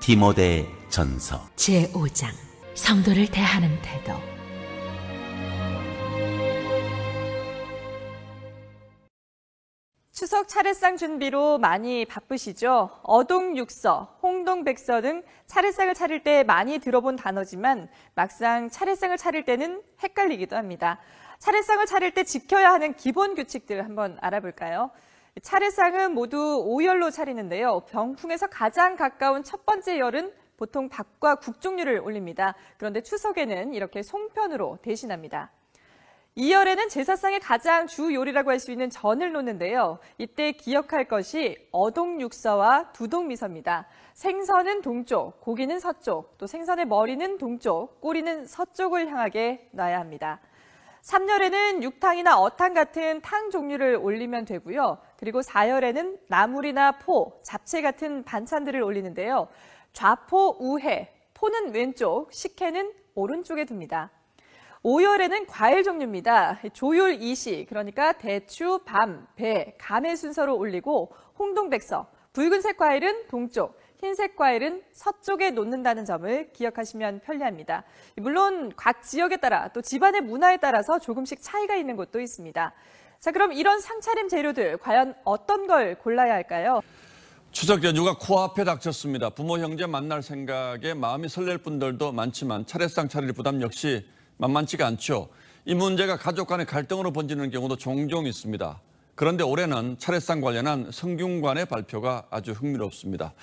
디모데 전서 제5장 성도를 대하는 태도. 추석 차례상 준비로 많이 바쁘시죠? 어동육서, 홍동백서 등 차례상을 차릴 때 많이 들어본 단어지만 막상 차례상을 차릴 때는 헷갈리기도 합니다. 차례상을 차릴 때 지켜야 하는 기본 규칙들 한번 알아볼까요? 차례상은 모두 5열로 차리는데요. 병풍에서 가장 가까운 첫 번째 열은 보통 밥과 국 종류를 올립니다. 그런데 추석에는 이렇게 송편으로 대신합니다. 2열에는 제사상의 가장 주 요리라고 할 수 있는 전을 놓는데요. 이때 기억할 것이 어동육서와 두동미서입니다. 생선은 동쪽, 고기는 서쪽, 또 생선의 머리는 동쪽, 꼬리는 서쪽을 향하게 놔야 합니다. 3열에는 육탕이나 어탕 같은 탕 종류를 올리면 되고요. 그리고 4열에는 나물이나 포, 잡채 같은 반찬들을 올리는데요. 좌포 우회, 포는 왼쪽, 식혜는 오른쪽에 둡니다. 5열에는 과일 종류입니다. 조율 이시, 그러니까 대추, 밤, 배, 감의 순서로 올리고 홍동백서, 붉은색 과일은 동쪽, 흰색 과일은 서쪽에 놓는다는 점을 기억하시면 편리합니다. 물론 각 지역에 따라 또 집안의 문화에 따라서 조금씩 차이가 있는 곳도 있습니다. 자, 그럼 이런 상차림 재료들 과연 어떤 걸 골라야 할까요? 추석 연휴가 코앞에 닥쳤습니다. 부모 형제 만날 생각에 마음이 설렐 분들도 많지만 차례상 차릴 부담 역시 만만치가 않죠. 이 문제가 가족 간의 갈등으로 번지는 경우도 종종 있습니다. 그런데 올해는 차례상 관련한 성균관의 발표가 아주 흥미롭습니다.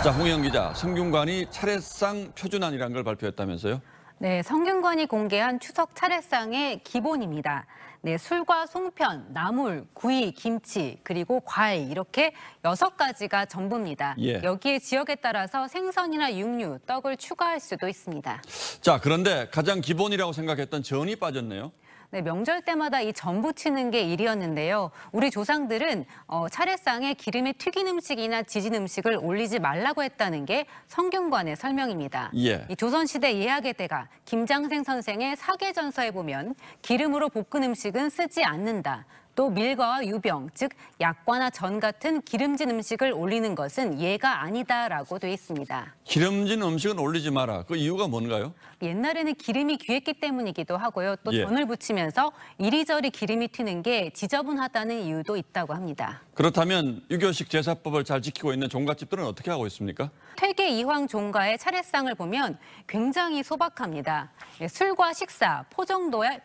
자, 홍영 기자, 성균관이 차례상 표준안이라는 걸 발표했다면서요? 네, 성균관이 공개한 추석 차례상의 기본입니다. 네, 술과 송편, 나물, 구이, 김치, 그리고 과일 이렇게 6가지가 전부입니다. 예. 여기에 지역에 따라서 생선이나 육류, 떡을 추가할 수도 있습니다. 자, 그런데 가장 기본이라고 생각했던 전이 빠졌네요. 네, 명절 때마다 이 전 부치는 게 일이었는데요. 우리 조상들은 차례상에 기름에 튀긴 음식이나 지진 음식을 올리지 말라고 했다는 게 성균관의 설명입니다. 예. 이 조선시대 예학의 대가 김장생 선생의 사계전서에 보면 기름으로 볶은 음식은 쓰지 않는다. 또 밀과와 유병, 즉 약과나 전 같은 기름진 음식을 올리는 것은 예가 아니다라고 돼 있습니다. 기름진 음식은 올리지 마라. 그 이유가 뭔가요? 옛날에는 기름이 귀했기 때문이기도 하고요. 또 예. 전을 부치면서 이리저리 기름이 튀는 게 지저분하다는 이유도 있다고 합니다. 그렇다면 유교식 제사법을 잘 지키고 있는 종갓집들은 어떻게 하고 있습니까? 퇴계 이황 종가의 차례상을 보면 굉장히 소박합니다. 술과 식사,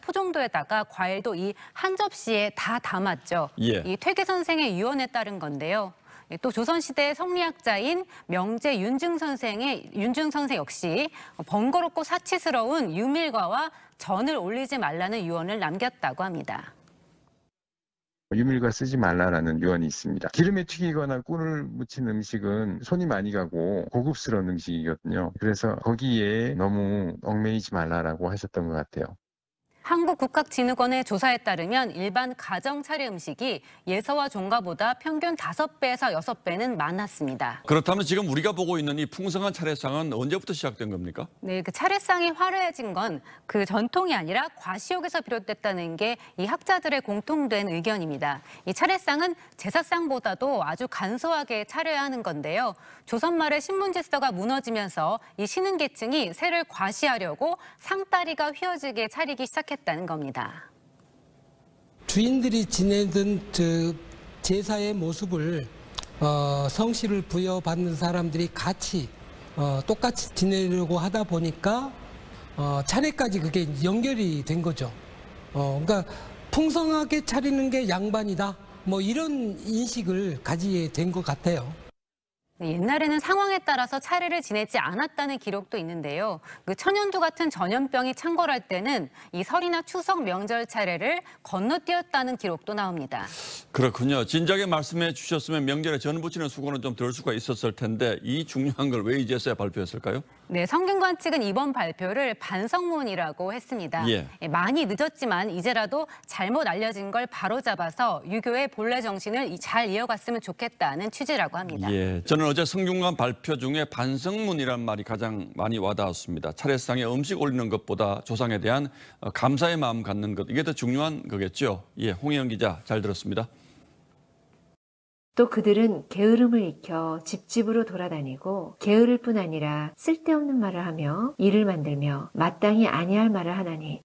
포정도에다가 과일도 이 한 접시에 다 담았죠. 예. 이 퇴계 선생의 유언에 따른 건데요. 또 조선시대 성리학자인 명제 윤증 선생 역시 번거롭고 사치스러운 유밀과와 전을 올리지 말라는 유언을 남겼다고 합니다. 유밀과 쓰지 말라라는 유언이 있습니다. 기름에 튀기거나 꿀을 묻힌 음식은 손이 많이 가고 고급스러운 음식이거든요. 그래서 거기에 너무 얽매이지 말라라고 하셨던 것 같아요. 한국국학진흥원의 조사에 따르면 일반 가정 차례 음식이 예서와 종가보다 평균 5배에서 6배는 많았습니다. 그렇다면 지금 우리가 보고 있는 이 풍성한 차례상은 언제부터 시작된 겁니까? 네, 그 차례상이 화려해진 건 그 전통이 아니라 과시욕에서 비롯됐다는 게 이 학자들의 공통된 의견입니다. 이 차례상은 제사상보다도 아주 간소하게 차려야 하는 건데요. 조선 말에 신분 질서가 무너지면서 이 신흥 계층이 세를 과시하려고 상다리가 휘어지게 차리기 시작했다는 겁니다. 주인들이 지내던 제사의 모습을 성씨를 부여받는 사람들이 같이 똑같이 지내려고 하다 보니까 차례까지 그게 연결이 된 거죠. 그러니까 풍성하게 차리는 게 양반이다. 뭐 이런 인식을 가지게 된 것 같아요. 옛날에는 상황에 따라서 차례를 지내지 않았다는 기록도 있는데요. 그 천연두 같은 전염병이 창궐할 때는 이 설이나 추석 명절 차례를 건너뛰었다는 기록도 나옵니다. 그렇군요. 진작에 말씀해 주셨으면 명절에 전 부치는 수고는 좀 덜 수가 있었을 텐데 이 중요한 걸 왜 이제서야 발표했을까요? 네, 성균관 측은 이번 발표를 반성문이라고 했습니다. 예. 많이 늦었지만 이제라도 잘못 알려진 걸 바로잡아서 유교의 본래 정신을 잘 이어갔으면 좋겠다는 취지라고 합니다. 예, 저는 어제 성균관 발표 중에 반성문이란 말이 가장 많이 와닿았습니다. 차례상에 음식 올리는 것보다 조상에 대한 감사의 마음 갖는 것, 이게 더 중요한 거겠죠. 예, 홍혜영 기자 잘 들었습니다. 또 그들은 게으름을 익혀 집집으로 돌아다니고 게으를 뿐 아니라 쓸데없는 말을 하며 일을 만들며 마땅히 아니할 말을 하나니